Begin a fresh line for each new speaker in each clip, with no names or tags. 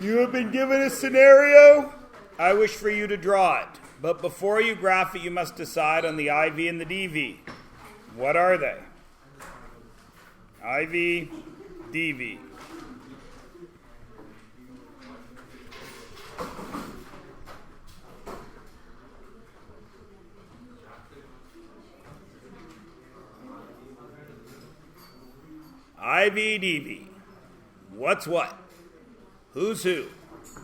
You have been given a scenario. I wish for you to draw it. But before you graph it, you must decide on the IV and the DV. What are they? IV, DV. IV, DV. What's what? Who's who?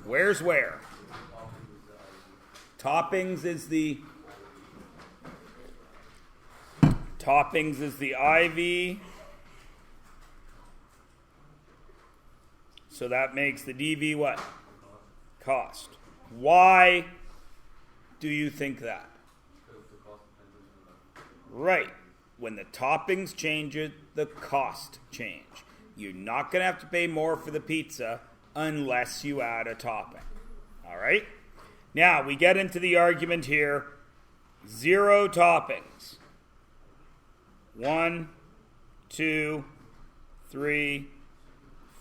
Where's where? Toppings is the IV. So that makes the DV what? Cost. Why do you think that? Right. When the toppings change, the cost change. You're not going to have to pay more for the pizza unless you add a topping. All right? Now, we get into the argument here. 0 toppings. 1, 2, 3,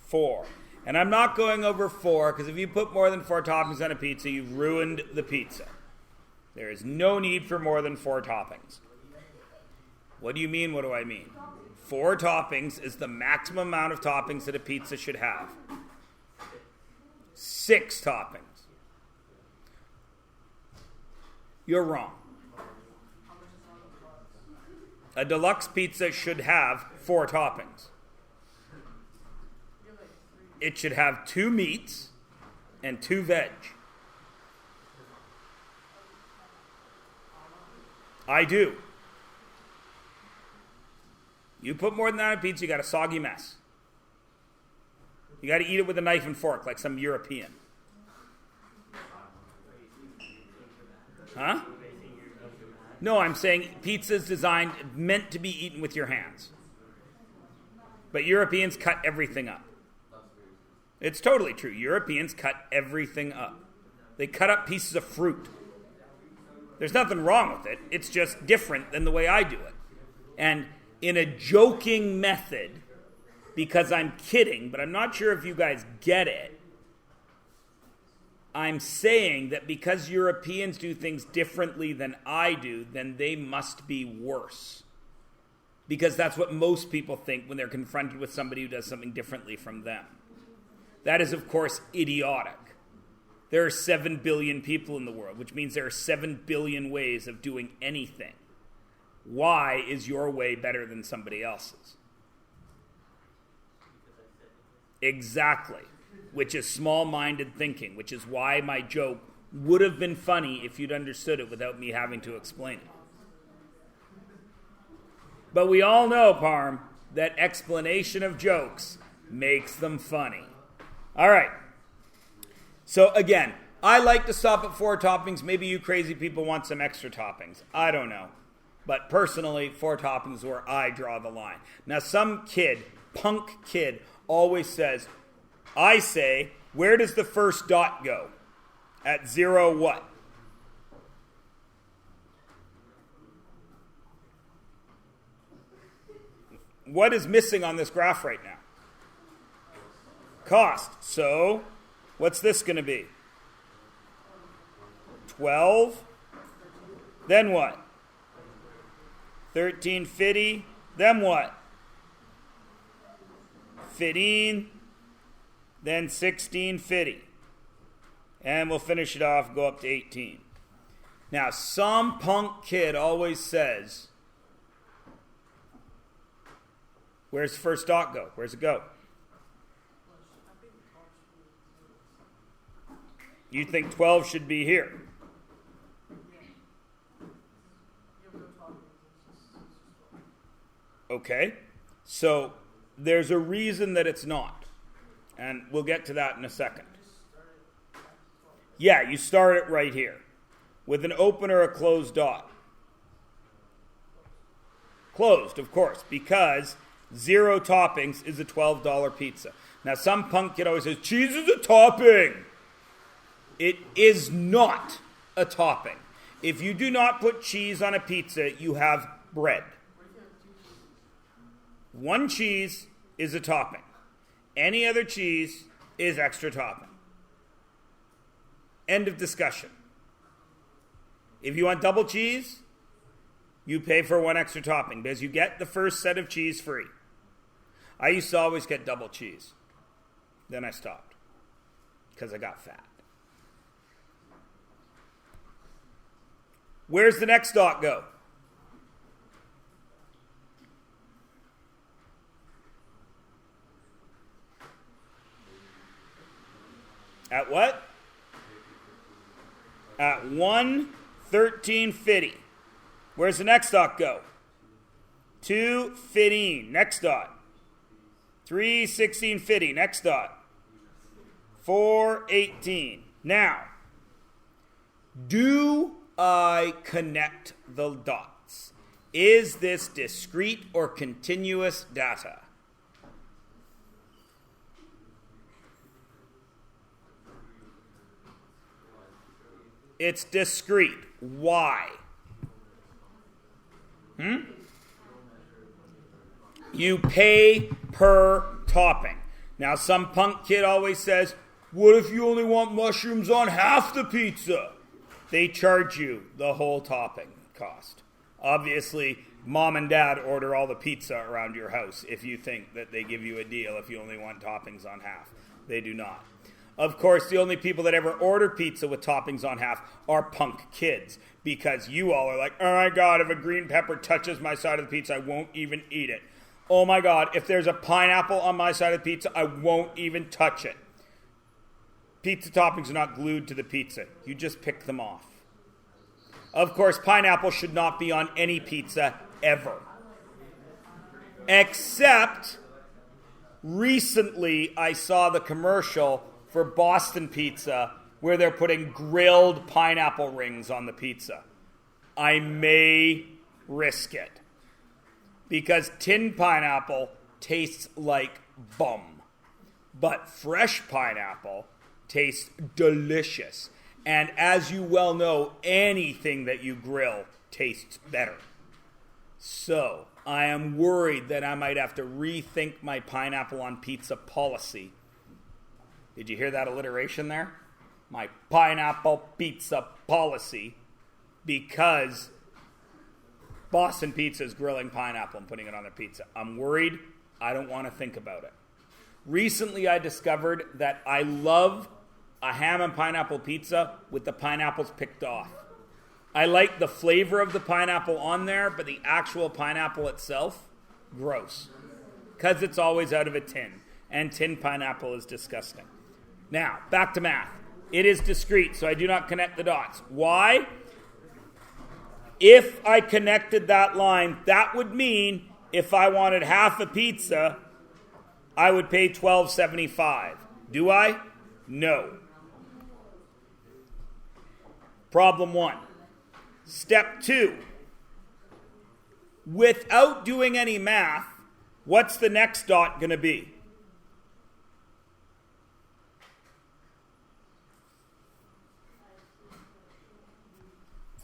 4. And I'm not going over 4, because if you put more than 4 toppings on a pizza, you've ruined the pizza. There is no need for more than 4 toppings. What do you mean? What do I mean? 4 toppings is the maximum amount of toppings that a pizza should have. 6 toppings. You're wrong. A deluxe pizza should have 4 toppings. It should have 2 meats and 2 veg. I do. You put more than that on a pizza, you got a soggy mess. You got to eat it with a knife and fork like some European. Huh? No, I'm saying pizza's designed, meant to be eaten with your hands. But Europeans cut everything up. It's totally true. Europeans cut everything up. They cut up pieces of fruit. There's nothing wrong with it. It's just different than the way I do it. And in a joking method, because I'm kidding, but I'm not sure if you guys get it, I'm saying that because Europeans do things differently than I do, then they must be worse. Because that's what most people think when they're confronted with somebody who does something differently from them. That is, of course, idiotic. There are 7 billion people in the world, which means there are 7 billion ways of doing anything. Why is your way better than somebody else's? Exactly. Which is small-minded thinking, which is why my joke would have been funny if you'd understood it without me having to explain it. But we all know, Parm, that explanation of jokes makes them funny. All right. So again, I like to stop at 4 toppings. Maybe you crazy people want some extra toppings. I don't know. But personally, 4 toppings is where I draw the line. Now, some kid, punk kid, always says, I say, where does the first dot go? At 0 what? What is missing on this graph right now? Cost. So, what's this going to be? 12. Then what? 13.50. Then what? 15. Then 16.50. And we'll finish it off, go up to 18. Now, some punk kid always says, where's the first dot go? Where's it go? You think 12 should be here? Okay, so there's a reason that it's not. And we'll get to that in a second. Yeah, you start it right here. With an open or a closed dot. Closed, of course, because 0 toppings is a $12 pizza. Now, some punk kid always says, cheese is a topping. It is not a topping. If you do not put cheese on a pizza, you have bread. 1 cheese is a topping. Any other cheese is extra topping. End of discussion. If you want double cheese, you pay for one extra topping because you get the first set of cheese free. I used to always get double cheese. Then I stopped because I got fat. Where's the next dot go? At what? At 1:13:50. Where's the next dot go? 2:15. Next dot. 3:16:50. Next dot. 4:18. Now, do I connect the dots? Is this discrete or continuous data? It's discrete. Why? You pay per topping. Now, some punk kid always says, what if you only want mushrooms on half the pizza? They charge you the whole topping cost. Obviously, mom and dad order all the pizza around your house if you think that they give you a deal if you only want toppings on half. They do not. Of course, the only people that ever order pizza with toppings on half are punk kids, because you all are like, oh my God, if a green pepper touches my side of the pizza, I won't even eat it. Oh my God, if there's a pineapple on my side of the pizza, I won't even touch it. Pizza toppings are not glued to the pizza. You just pick them off. Of course, pineapple should not be on any pizza ever. Except, recently I saw the commercial for Boston Pizza where they're putting grilled pineapple rings on the pizza. I may risk it. Because tinned pineapple tastes like bum. But fresh pineapple tastes delicious. And as you well know, anything that you grill tastes better. So, I am worried that I might have to rethink my pineapple on pizza policy. Did you hear that alliteration there? My pineapple pizza policy. Because Boston Pizza is grilling pineapple and putting it on their pizza. I'm worried. I don't want to think about it. Recently, I discovered that I love a ham and pineapple pizza with the pineapples picked off. I like the flavor of the pineapple on there, but the actual pineapple itself, gross. Because it's always out of a tin. And tin pineapple is disgusting. Now, back to math. It is discrete, so I do not connect the dots. Why? If I connected that line, that would mean if I wanted half a pizza, I would pay $12.75. Do I? No. Problem 1. Step 2. Without doing any math, what's the next dot going to be?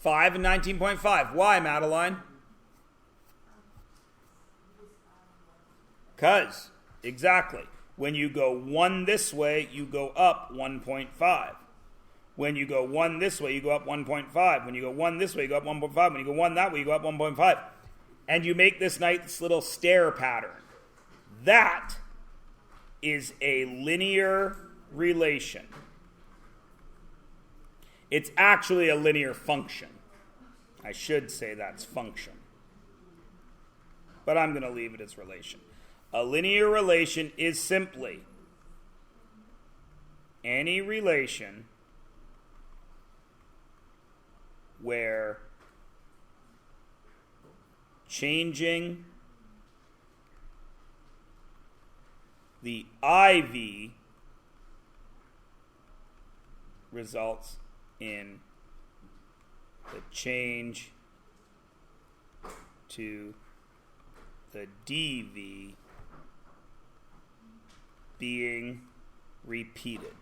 $5 and 19.5. Why, Madeline? Because, exactly. When you go 1 this way, you go up 1.5. When you go 1 this way, you go up 1.5. When you go 1 this way, you go up 1.5. When you go 1 that way, you go up 1.5. And you make this nice little stair pattern. That is a linear relation. It's actually a linear function. I should say that's function. But I'm going to leave it as relation. A linear relation is simply any relation where changing the IV results in the change to the dV being repeated.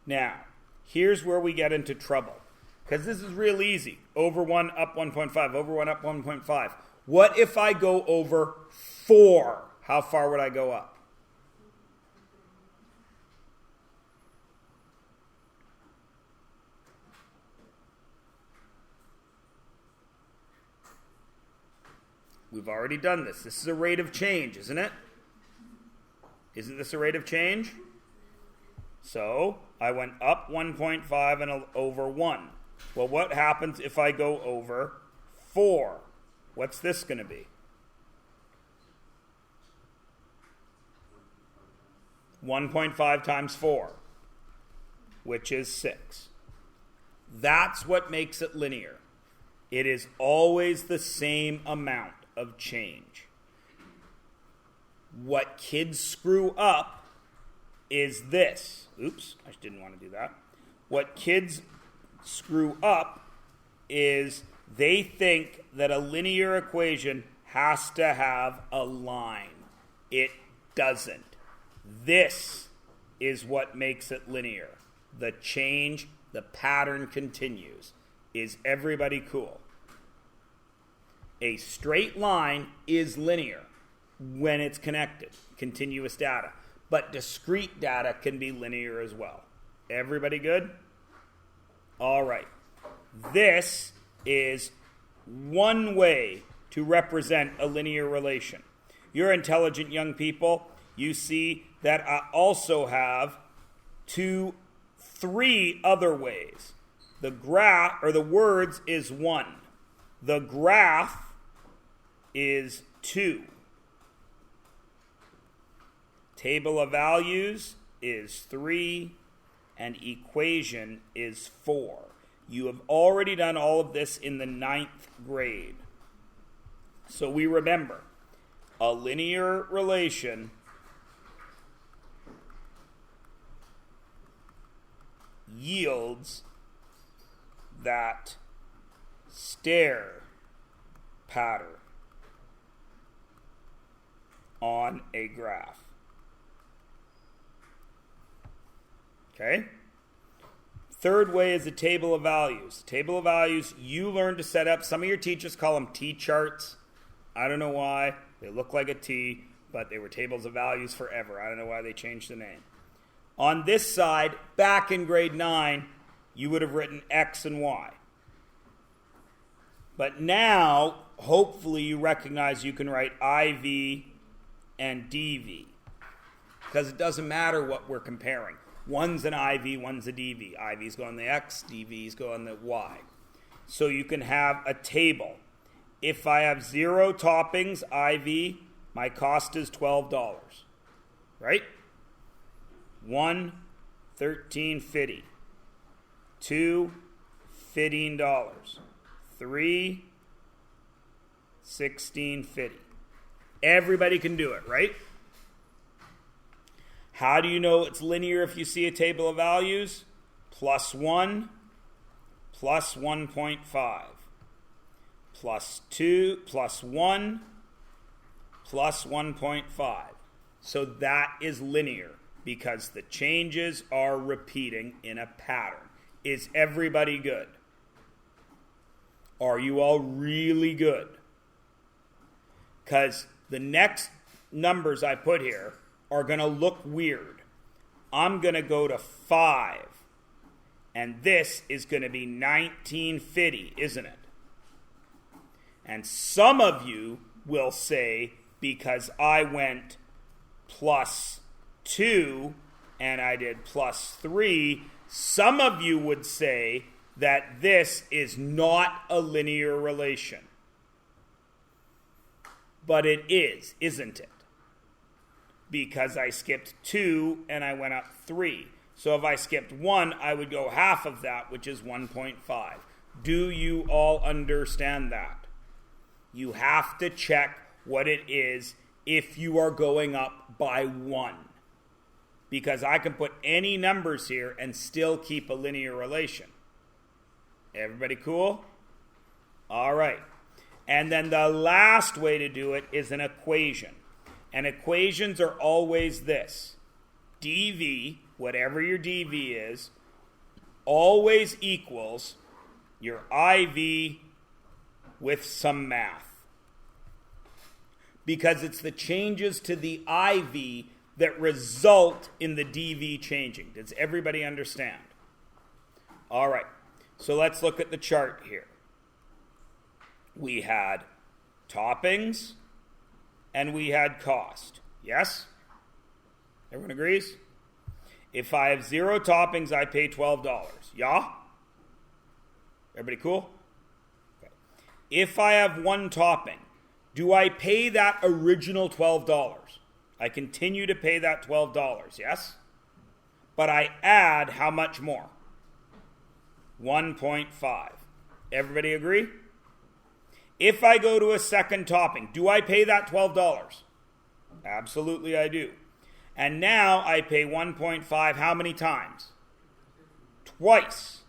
Now, here's where we get into trouble. Because this is real easy. Over 1, up 1.5. Over 1, up 1.5. What if I go over 4? How far would I go up? We've already done this. This is a rate of change, isn't it? Isn't this a rate of change? So I went up 1.5 and over 1. Well, what happens if I go over 4? What's this going to be? 1.5 times 4, which is 6. That's what makes it linear. It is always the same amount of change. What kids screw up is this. Oops, I didn't want to do that. What kids screw up is they think that a linear equation has to have a line. It doesn't. This is what makes it linear. The change, the pattern continues. Is everybody cool? A straight line is linear when it's connected, continuous data. But discrete data can be linear as well. Everybody good? All right. This is one way to represent a linear relation. You're intelligent young people. You see that I also have 3 other ways. The graph, or the words, is 1. The graph is 2. Table of values is 3, and equation is 4. You have already done all of this in the 9th grade. So we remember, a linear relation yields that stair pattern on a graph. Okay? Third way is the table of values. Table of values, you learn to set up. Some of your teachers call them T-charts. I don't know why. They look like a T, but they were tables of values forever. I don't know why they changed the name. On this side, back in grade 9, you would have written X and Y. But now, hopefully you recognize you can write IV and DV. Because it doesn't matter what we're comparing. One's an IV, one's a DV. IV's go on the X, DV's go on the Y. So you can have a table. If I have 0 toppings, IV, my cost is $12. Right? 1, $13.50. 2, $15. 3, $16.50. Everybody can do it, right? How do you know it's linear if you see a table of values? Plus 1, plus 1.5. Plus 2, plus 1, plus 1.5. So that is linear because the changes are repeating in a pattern. Is everybody good? Are you all really good? Because the next numbers I put here are going to look weird. I'm going to go to 5. And this is going to be 1950, isn't it? And some of you will say, because I went plus 2 and I did plus 3, some of you would say that this is not a linear relation. But it is, isn't it? Because I skipped 2 and I went up 3. So if I skipped 1, I would go half of that, which is 1.5. Do you all understand that? You have to check what it is if you are going up by 1. Because I can put any numbers here and still keep a linear relation. Everybody cool? All right. And then the last way to do it is an equation. And equations are always this. dv, whatever your dv is, always equals your iv with some math. Because it's the changes to the iv that result in the dv changing. Does everybody understand? All right. So let's look at the chart here. We had toppings, and we had cost. Yes? Everyone agrees? If I have 0 toppings, I pay $12. Yeah? Everybody cool? Okay. If I have 1 topping, do I pay that original $12? I continue to pay that $12, yes? But I add how much more? 1.5. Everybody agree? If I go to a second topping, do I pay that $12? Absolutely I do. And now I pay 1.5 how many times? Twice.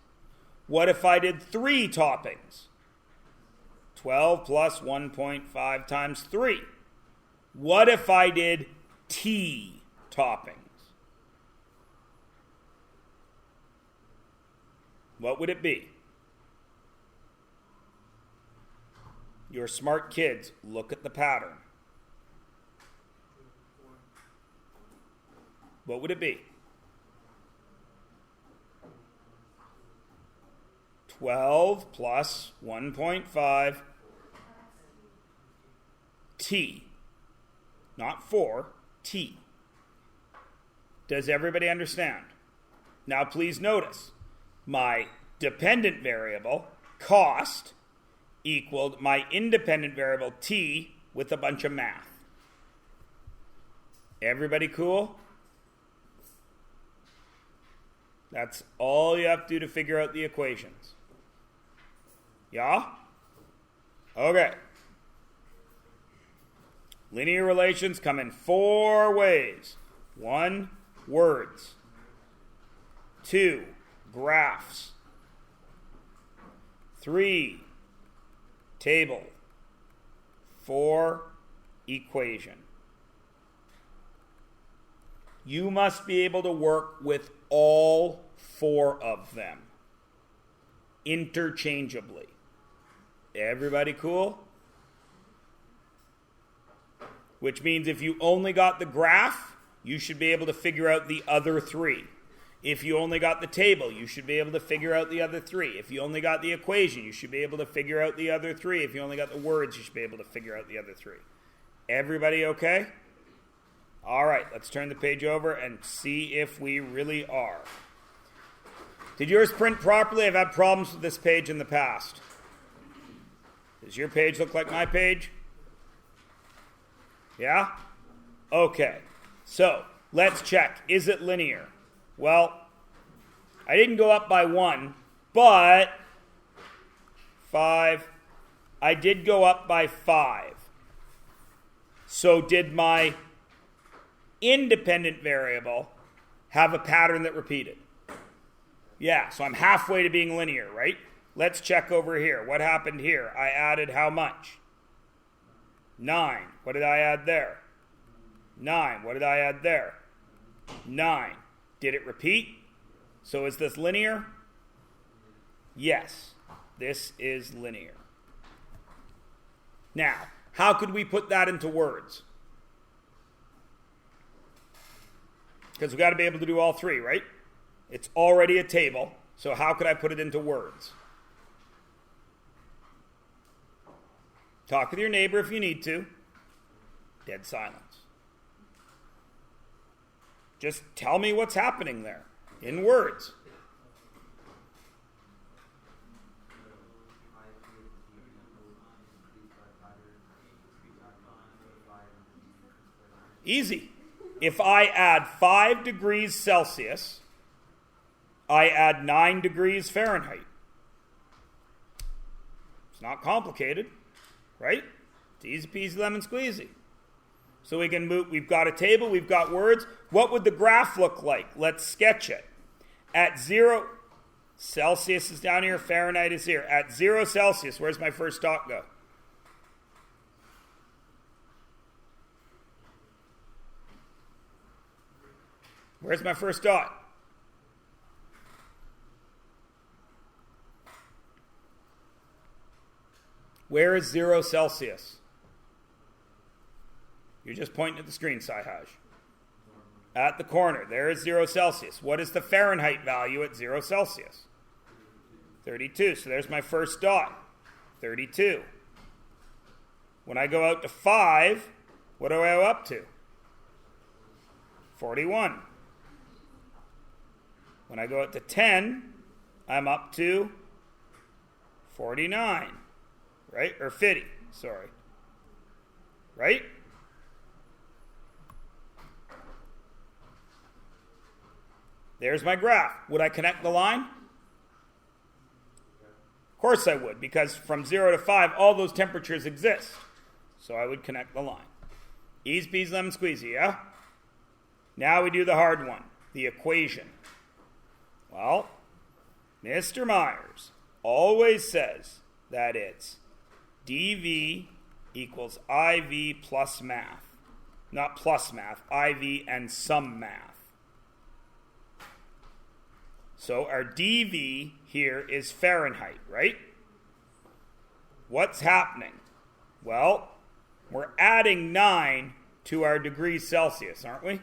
What if I did 3 toppings? 12 plus 1.5 times 3. What if I did T toppings? What would it be? You're smart kids. Look at the pattern. What would it be? 12 plus 1.5 T. Not 4, T. Does everybody understand? Now please notice, my dependent variable, cost, equaled my independent variable, T, with a bunch of math. Everybody cool? That's all you have to do to figure out the equations. Yeah? Okay. Linear relations come in 4 ways. 1, words. 2, graphs. 3, table. 4, equation. You must be able to work with all 4 of them interchangeably. Everybody cool? Which means if you only got the graph, you should be able to figure out the other 3. If you only got the table, you should be able to figure out the other 3. If you only got the equation, you should be able to figure out the other 3. If you only got the words, you should be able to figure out the other 3. Everybody okay? All right, let's turn the page over and see if we really are. Did yours print properly? I've had problems with this page in the past. Does your page look like my page? Yeah? Okay. So, let's check. Is it linear? Well, I didn't go up by 1, but 5. I did go up by 5. So did my independent variable have a pattern that repeated? Yeah, so I'm halfway to being linear, right? Let's check over here. What happened here? I added how much? 9. What did I add there? 9. What did I add there? 9. Did it repeat? So is this linear? Yes, this is linear. Now, how could we put that into words? Because we've got to be able to do all 3, right? It's already a table, so how could I put it into words? Talk with your neighbor if you need to. Dead silence. Just tell me what's happening there in words. Easy. If I add 5 degrees Celsius, I add 9 degrees Fahrenheit. It's not complicated, right? It's easy peasy lemon squeezy. So we can move, we've got a table, we've got words. What would the graph look like? Let's sketch it. At 0, Celsius is down here, Fahrenheit is here. At 0 Celsius, where's my first dot go? Where's my first dot? Where is 0 Celsius? You're just pointing at the screen, Sihaj. At the corner, there is 0 Celsius. What is the Fahrenheit value at 0 Celsius? 32. So there's my first dot. 32. When I go out to 5, what do I go up to? 41. When I go out to 10, I'm up to 49, right? Or 50, sorry. Right? There's my graph. Would I connect the line? Of course I would, because from 0 to 5, all those temperatures exist. So I would connect the line. Easy peasy lemon squeezy, yeah? Now we do the hard one, the equation. Well, Mr. Myers always says that it's dV equals IV plus math. Not plus math, IV and some math. So our dV here is Fahrenheit, right? What's happening? Well, we're adding 9 to our degrees Celsius, aren't we?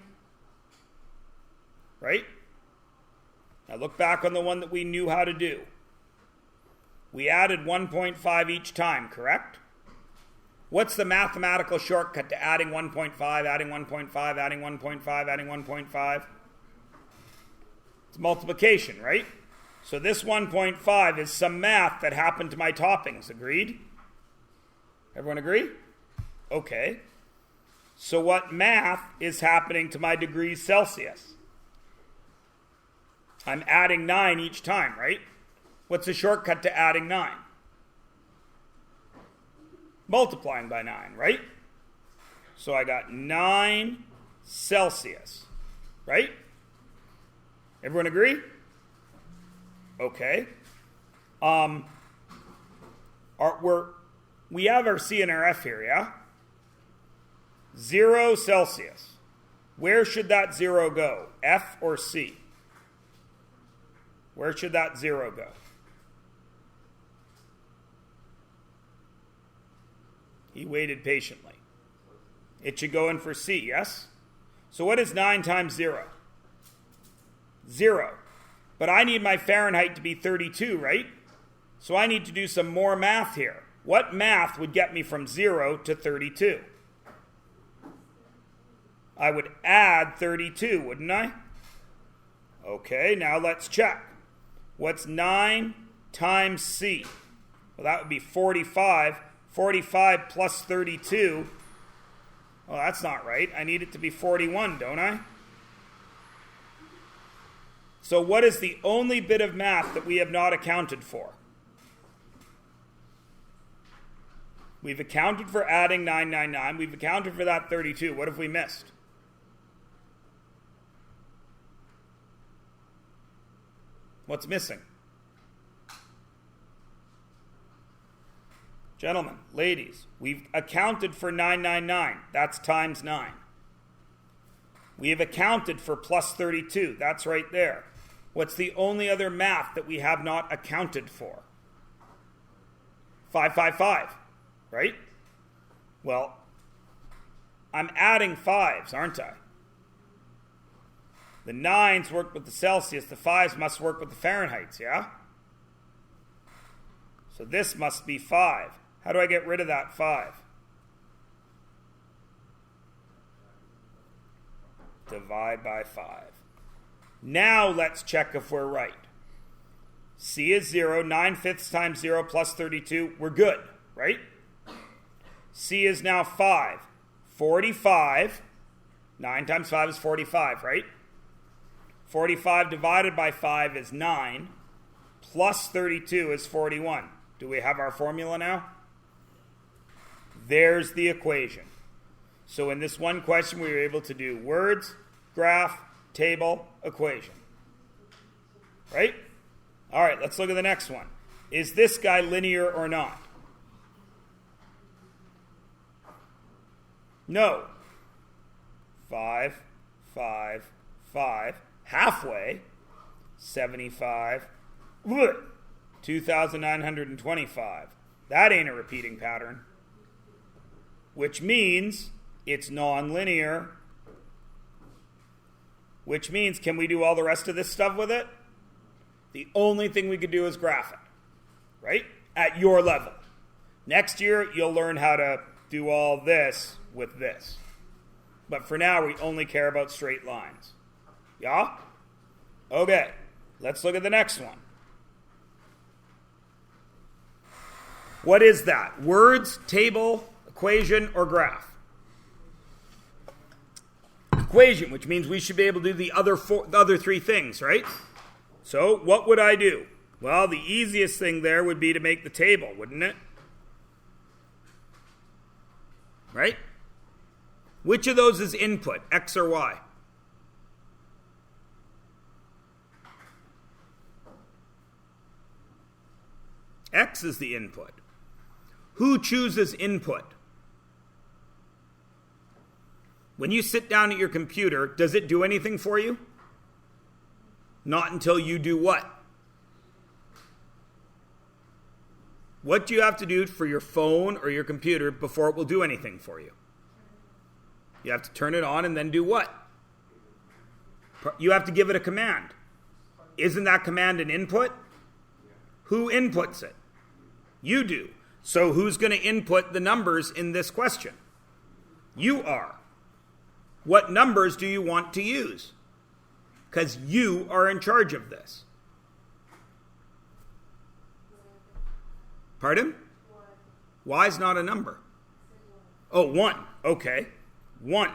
Right? Now look back on the one that we knew how to do. We added 1.5 each time, correct? What's the mathematical shortcut to adding 1.5, adding 1.5, adding 1.5, adding 1.5? It's multiplication, right? So this 1.5 is some math that happened to my toppings. Agreed? Everyone agree? Okay. So what math is happening to my degrees Celsius? I'm adding 9 each time, right? What's the shortcut to adding 9? Multiplying by 9, right? So I got 9 Celsius, right? Everyone agree? Okay. We have our C and our F here, yeah? 0 Celsius. Where should that 0 go? F or C? Where should that 0 go? He waited patiently. It should go in for C, yes? So what is 9 times 0? 0. But I need my Fahrenheit to be 32, right? So I need to do some more math here. What math would get me from 0 to 32? I would add 32, wouldn't I? Okay, now let's check. What's 9 times C? Well, that would be 45. 45 plus 32. Well, that's not right. I need it to be 41, don't I? So what is the only bit of math that we have not accounted for? We've accounted for adding 999. We've accounted for that 32. What have we missed? What's missing? Gentlemen, ladies, we've accounted for 999. That's times 9. We have accounted for plus 32. That's right there. What's the only other math that we have not accounted for? 555, right? Well, I'm adding 5s, aren't I? The 9s work with the Celsius. The 5s must work with the Fahrenheits, yeah? So this must be 5. How do I get rid of that 5? Divide by 5. Now let's check if we're right. C is 0. 9/5 times 0 plus 32. We're good, right? C is now 5. 45. 9 times 5 is 45, right? 45 divided by 5 is 9. Plus 32 is 41. Do we have our formula now? There's the equation. So in this one question, we were able to do words, graph, table, equation. Right? All right, let's look at the next one. Is this guy linear or not? No. 5, 5, 5. Halfway, 75. 2,925. That ain't a repeating pattern. Which means it's nonlinear. Which means, can we do all the rest of this stuff with it? The only thing we could do is graph it. Right? At your level. Next year, you'll learn how to do all this with this. But for now, we only care about straight lines. Yeah? Okay, let's look at the next one. What is that? Words, table, equation, or graph? Equation, which means we should be able to do the other three things, right? So what would I do? Well, the easiest thing there would be to make the table, wouldn't it? Right? Which of those is input, X or Y? X is the input. Who chooses input? When you sit down at your computer, does it do anything for you? Not until you do what? What do you have to do for your phone or your computer before it will do anything for you? You have to turn it on and then do what? You have to give it a command. Isn't that command an input? Who inputs it? You do. So who's going to input the numbers in this question? You are. What numbers do you want to use? Because you are in charge of this. Pardon? Y is not a number. Oh, 1. Okay. 1.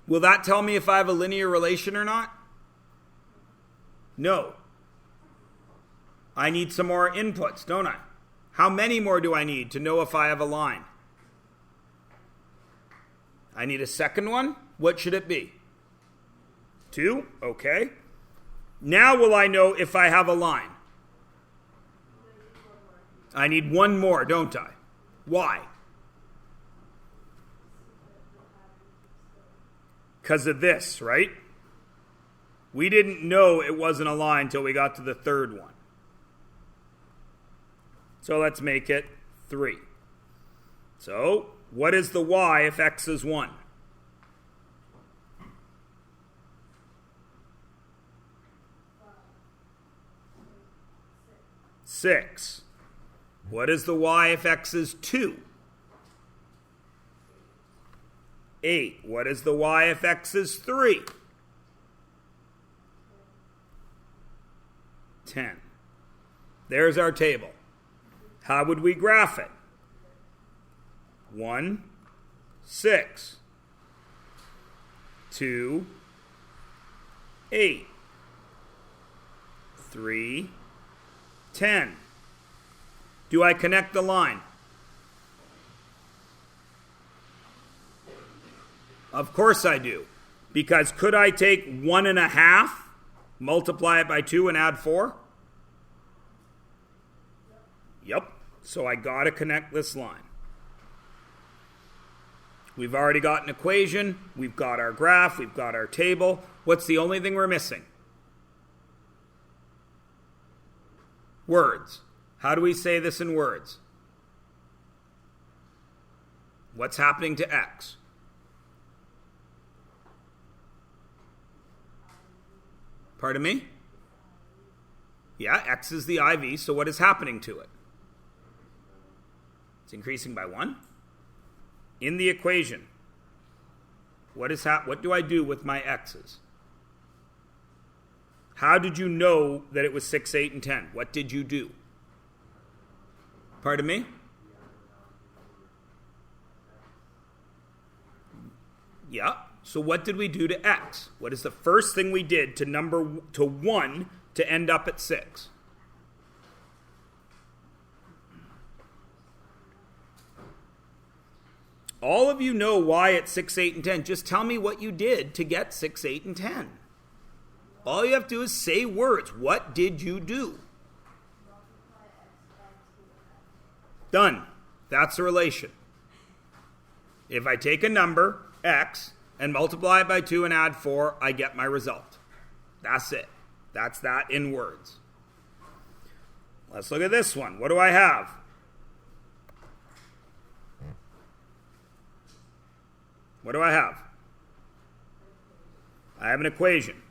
Will that tell me if I have a linear relation or not? No. I need some more inputs, don't I? How many more do I need to know if I have a line? I need a second one. What should it be? 2? Okay. Now will I know if I have a line? I need one more, don't I? Why? Because of this, right? We didn't know it wasn't a line until we got to the third one. So let's make it 3. So, what is the y if x is 1? 6. What is the y if x is 2? 8. What is the y if x is 3? 10. There's our table. How would we graph it? 1, 6. 2, 8. 3, 10. Do I connect the line? Of course I do. Because could I take 1.5, multiply it by 2, and add 4? Yep. So I got to connect this line. We've already got an equation. We've got our graph. We've got our table. What's the only thing we're missing? Words. How do we say this in words? What's happening to x? Pardon me? Yeah, x is the IV, so what is happening to it? It's increasing by 1. In the equation, what do I do with my x's? How did you know that it was 6, 8, and 10? What did you do? Pardon me? Yeah. So what did we do to x? What is the first thing we did to 1 to end up at 6? All of you know why it's 6, 8, and 10. Just tell me what you did to get 6, 8, and 10. All you have to do is say words. What did you do? Done. That's a relation. If I take a number, x, and multiply it by 2 and add 4, I get my result. That's it. That's that in words. Let's look at this one. What do I have? What do I have? I have an equation.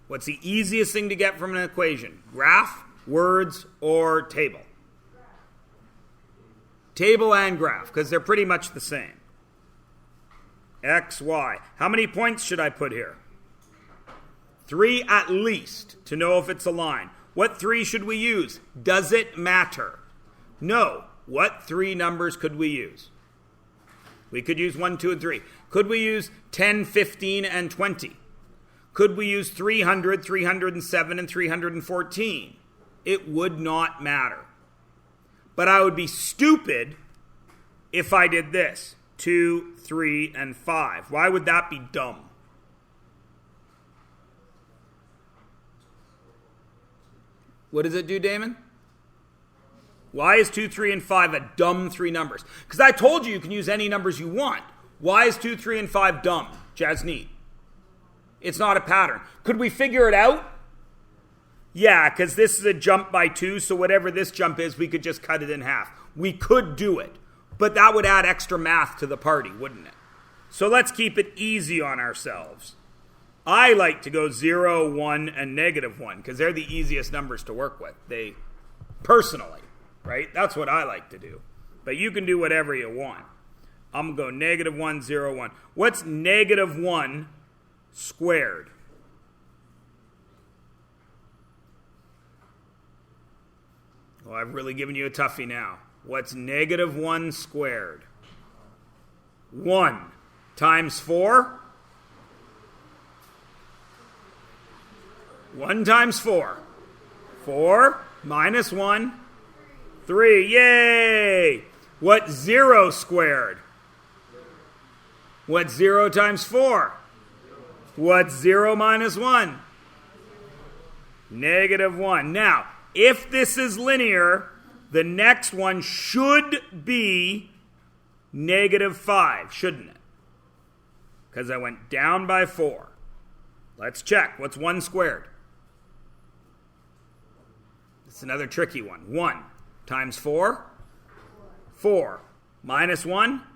What's the easiest thing to get from an equation? Graph, words, or table? Table and graph, because they're pretty much the same. X, Y. How many points should I put here? 3 at least to know if it's a line. What 3 should we use? Does it matter? No. What 3 numbers could we use? We could use 1, 2, and 3. Could we use 10, 15, and 20? Could we use 300, 307, and 314? It would not matter. But I would be stupid if I did this. 2, 3, and 5. Why would that be dumb? What does it do, Damon? Why is 2, 3, and 5 a dumb 3 numbers? Because I told you can use any numbers you want. Why is 2, 3, and 5 dumb? Jasneet. It's not a pattern. Could we figure it out? Yeah, because this is a jump by 2, so whatever this jump is, we could just cut it in half. We could do it. But that would add extra math to the party, wouldn't it? So let's keep it easy on ourselves. I like to go 0, 1, and -1, because they're the easiest numbers to work with. Personally, right? That's what I like to do. But you can do whatever you want. I'm going to go -1, 0, 1. What's -1 squared? Well, I've really given you a toughie now. What's -1 squared? 1 times 4? 1 times 4. 4 minus 1. 3. Yay! What's 0 squared? What's 0 times 4? What's 0 minus 1? -1. Now, if this is linear, the next one should be -5, shouldn't it? Because I went down by 4. Let's check. What's 1 squared? It's another tricky one. 1 times 4? 4. Minus 1?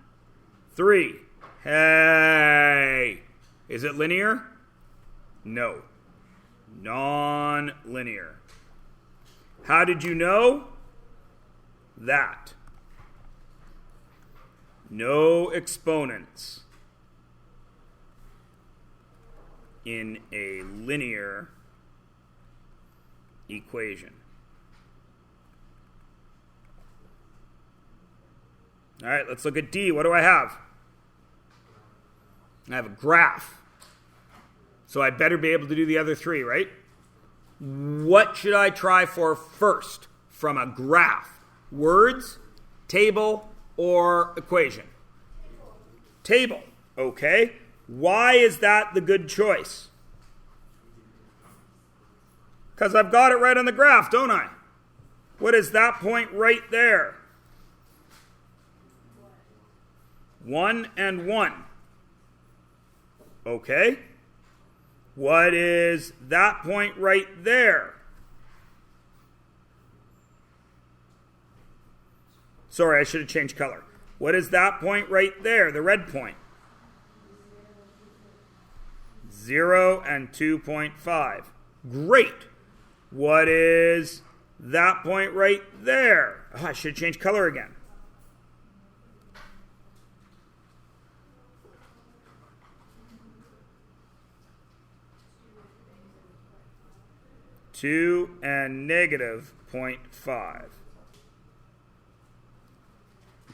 3. Hey! Is it linear? No. Non-linear. How did you know? That. No exponents in a linear equation. All right, let's look at D. What do I have? I have a graph. So I better be able to do the other 3, right? What should I try for first from a graph? Words, table, or equation? Table. Okay. Why is that the good choice? Because I've got it right on the graph, don't I? What is that point right there? 1 and 1. Okay. What is that point right there? Sorry, I should have changed color. What is that point right there, the red point? 0 and 2.5. Great. What is that point right there? Oh, I should have changed color again. Two and -0.5.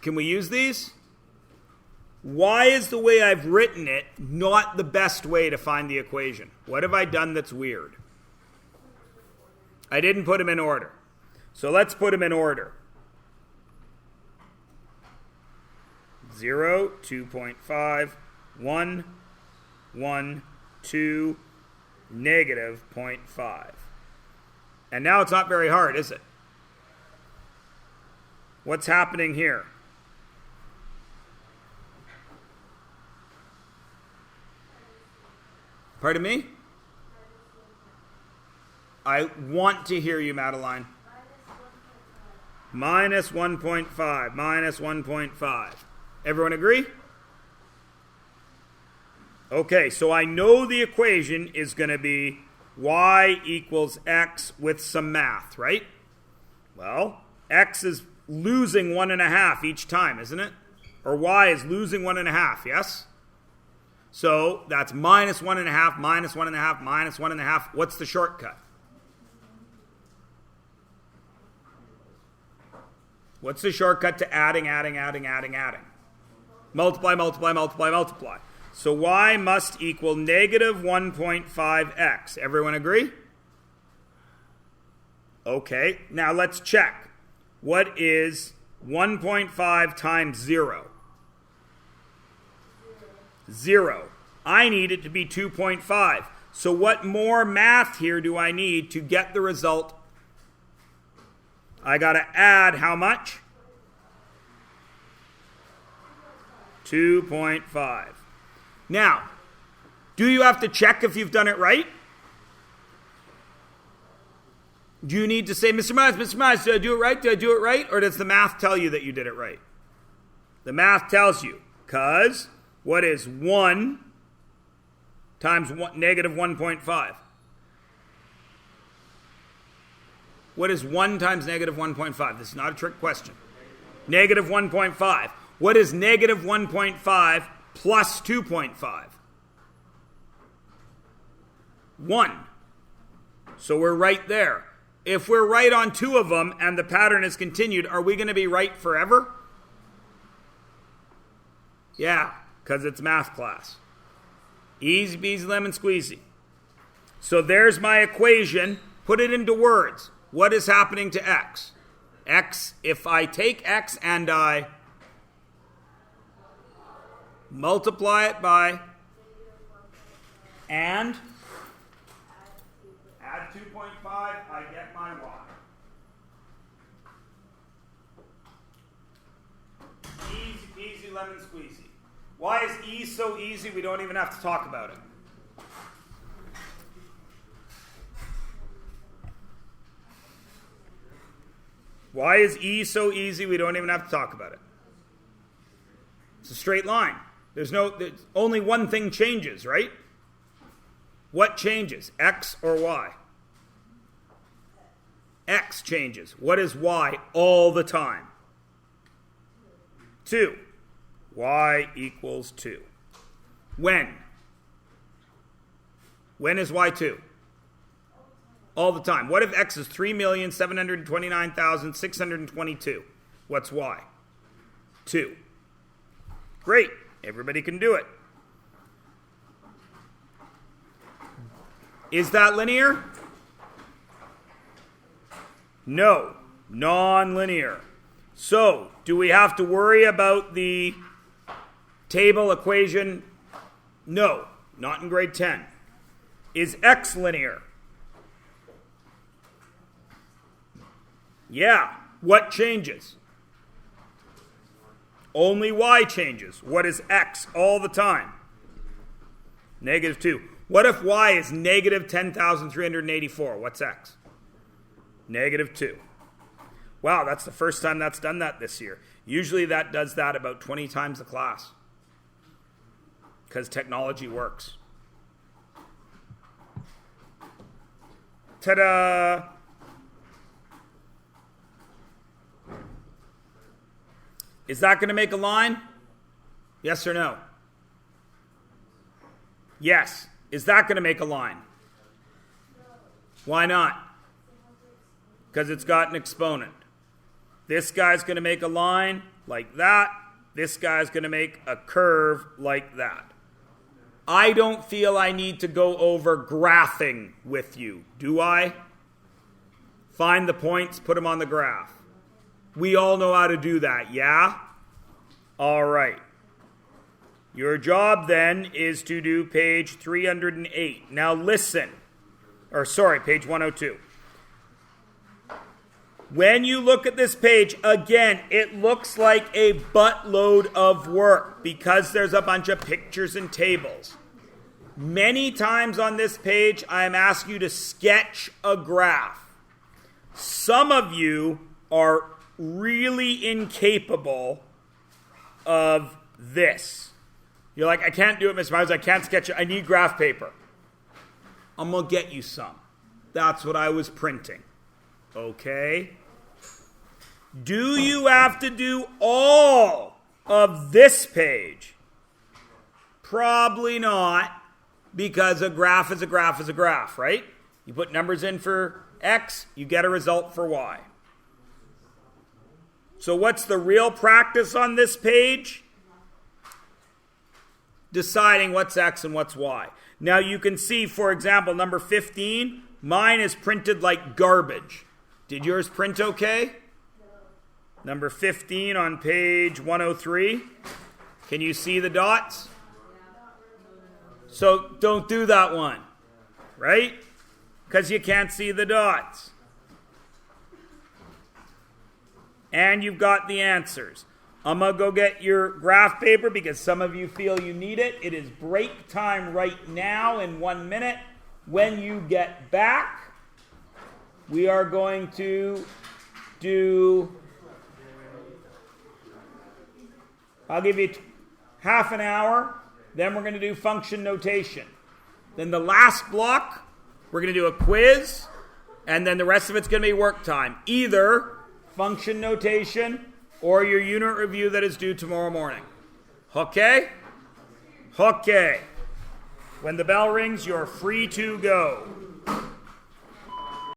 Can we use these? Why is the way I've written it not the best way to find the equation? What have I done that's weird? I didn't put them in order. So let's put them in order. 0, 2.5, 1, 1, 2, -0.5. And now it's not very hard, is it? What's happening here? Pardon me? I want to hear you, Madeline. -1.5. -1.5. Everyone agree? Okay, so I know the equation is going to be y equals x with some math, right? Well, x is losing 1.5 each time, isn't it? Or y is losing 1.5, yes? So that's minus 1.5, minus 1.5, minus 1.5. What's the shortcut? What's the shortcut to adding? Multiply, multiply, multiply, multiply. So y must equal negative 1.5x. Everyone agree? Okay, now let's check. What is 1.5 times 0? 0. I need it to be 2.5. So what more math here do I need to get the result? I got to add how much? 2.5. Now, do you have to check if you've done it right? Do you need to say, Mr. Mize, did I do it right? Did I do it right? Or does the math tell you that you did it right? The math tells you, because what is 1 times negative 1.5? What is 1 times negative 1.5? This is not a trick question. Negative 1.5. What is negative 1.5 plus 2.5? 1. So we're right there. If we're right on 2 of them and the pattern is continued, are we going to be right forever? Yeah, because it's math class. Easy peasy lemon squeezy. So there's my equation. Put it into words. What is happening to x? X, if I take x and I multiply it by and add 2.5, I get my y. Easy peasy lemon squeezy. Why is E so easy we don't even have to talk about it? Why is E so easy we don't even have to talk about it? It's a straight line. There's only one thing changes, right? What changes? X or Y? X changes. What is Y all the time? 2. Y equals 2. When? When is Y 2? All the time. What if X is 3,729,622? What's Y? 2. Great. Everybody can do it. Is that linear? No. Non-linear. So, do we have to worry about the table equation? No. Not in grade 10. Is X linear? Yeah. What changes? Only Y changes. What is X all the time? Negative 2. What if Y is negative 10,384? What's X? Negative 2. Wow, that's the first time that's done that this year. Usually that does that about 20 times a class. Because technology works. Ta-da! Is that going to make a line? Yes or no? Yes. Is that going to make a line? Why not? Because it's got an exponent. This guy's going to make a line like that. This guy's going to make a curve like that. I don't feel I need to go over graphing with you, do I? Find the points, put them on the graph. We all know how to do that, yeah? All right. Your job then is to do page 308. Now listen. Page 102. When you look at this page, again, it looks like a buttload of work because there's a bunch of pictures and tables. Many times on this page, I am asking you to sketch a graph. Some of you are really incapable of this. You're like, I can't do it, Mr. Myers. I can't sketch it. I need graph paper. I'm going to get you some. That's what I was printing. Okay? Do you have to do all of this page? Probably not, because a graph is a graph is a graph, right? You put numbers in for X, you get a result for Y. So what's the real practice on this page? Deciding what's X and what's Y. Now you can see, for example, number 15, mine is printed like garbage. Did yours print okay? Number 15 on page 103. Can you see the dots? So don't do that one, right? Because you can't see the dots. And you've got the answers. I'm going to go get your graph paper because some of you feel you need it. It is break time right now in 1 minute. When you get back, we are going to do... I'll give you half an hour. Then we're going to do function notation. Then the last block, we're going to do a quiz. And then the rest of it's going to be work time. Either function notation or your unit review that is due tomorrow morning. Okay? Okay. When the bell rings, you're free to go.